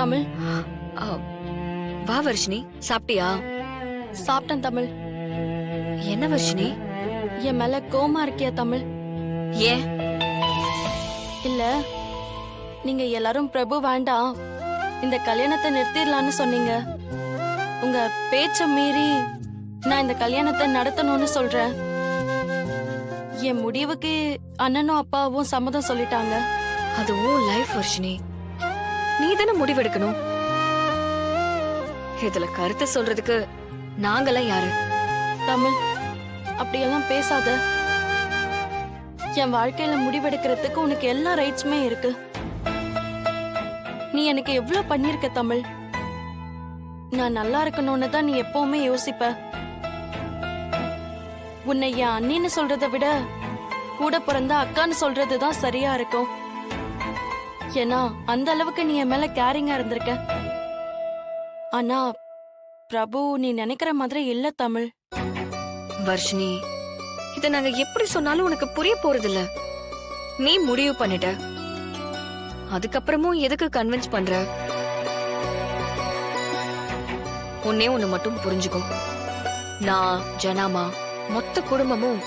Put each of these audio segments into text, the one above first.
தமிழ். ஆ, வா வர்ஷினி, சாப்பிட்டியா? சாப்பிட்டேன் தமிழ். என்ன வர்ஷினி? என் மேல கோவமா இருக்கியா தமிழ்? ஏன்? இல்ல, நீங்க எல்லாரும் பிரபு வேண்டாம், இந்த கல்யாணத்தை நிறுத்திடலான்னு சொன்னீங்க. உங்க பேச்ச மீறி நான் இந்த கல்யாணத்தை நடத்தணும்னு சொல்றேன். என் முடிவுக்கு அண்ணனும் அப்பாவும் சம்மதம் சொல்லிட்டாங்க. அதுவும் லைஃப் வர்ஷினி, நீ தானே முடிவெடுக்கணும். இதுல கருத்து சொல்றதுக்கு நாங்கெல்லாம் யாரு? தமிழ், அப்படியெல்லாம் பேசாத. என் வாழ்க்கையில முடிவெடுக்கிறதுக்கு உனக்கு எல்லா ரைட்ஸுமே இருக்கு. நீ எனக்கு எவ்வளவு பண்ணிருக்க தமிழ். நான் நல்லா இருக்கணும்னு தான் நீ எப்பவுமே யோசிப்ப. உன்னை என் அண்ணின்னு சொல்றதை விட கூட பிறந்த அக்கான்னு சொல்றதுதான் சரியா இருக்கும். ஏன்னா அந்த அளவுக்கு நீ என் மேல கேரிங்கா இருந்திருக்க. ஆனா பிரபு நீ நினைக்கிற மாதிரி இல்ல தமிழ். வர்ஷினி, இத நாங்க எப்படி சொன்னாலும் உனக்கு புரிய போறதில்ல. நீ முடிவு பண்ணிட்ட, அதுக்கப்புறமும் எதுக்கு கன்வின்ஸ் பண்ற? ஒன்னே ஒண்ணு மட்டும் புரிஞ்சுக்கோ, நான் ஜனாமா மொத்த குடும்பமும்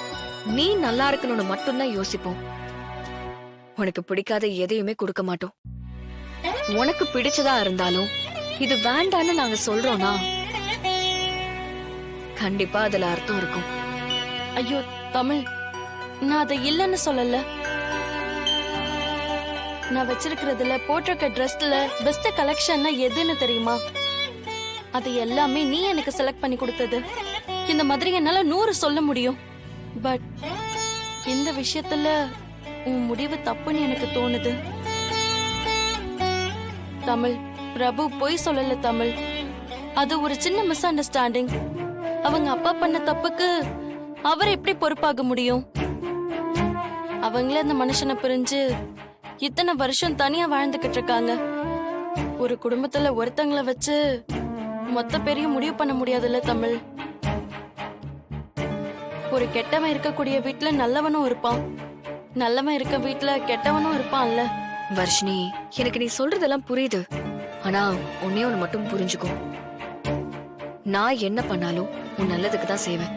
நீ நல்லா இருக்கணும்னு மட்டும்தான் யோசிப்போம். உனக்கு பிடிக்காத எதையுமே கொடுக்க மாட்டோம். உனக்கு பிடிச்சதா இருந்தாலும் இது வேண்டான்னு நாங்க சொல்றோம்னா கண்டிப்பா அதுல அர்த்தம் இருக்கும். ஐயோ தமிழ், நான் அதை இல்லைன்னு சொல்லல. நான் வச்சிருக்கிறதுல போட்டிருக்க ட்ரெஸ்ல பெஸ்ட் கலெக்ஷன் எதுன்னு தெரியுமா? அது எல்லாமே நீ எனக்கு செலக்ட் பண்ணி கொடுத்தது. இந்த மாதிரி என்னால 100 சொல்ல முடியும். பட் இந்த விஷயத்துல உன் முடிவு தப்புன்னு எனக்கு தோணுது தமிழ். பிரபு பொய் சொல்லல தமிழ். அது ஒரு சின்ன மிஸ் அண்டர்ஸ்டாண்டிங். அவங்க அப்பா பண்ண தப்புக்கு அவர் எப்படி பொறுப்பாக முடியும்? அவங்களே அந்த மனுஷனை பிரிஞ்சு இத்தனை வருஷம் தனியா வாழ்ந்துகிட்டு இருக்காங்க. ஒரு குடும்பத்துல ஒருத்தங்களை வச்சு மொத்த பேரையும் முடிவு பண்ண முடியாதுல்ல தமிழ். ஒரு கெட்டவன் இருக்கக்கூடிய வீட்டுல நல்லவனும் இருப்பான், நல்லவன் இருக்க வீட்டுல கெட்டவனும் இருப்பான்ல. வர்ஷினி, எனக்கு நீ சொல்றதெல்லாம் புரியுது. ஆனா ஒன்னே ஒண்ணு மட்டும் புரிஞ்சுக்கோ, நான் என்ன பண்ணாலும் உன் நல்லதுக்கு தான் செய்வேன்.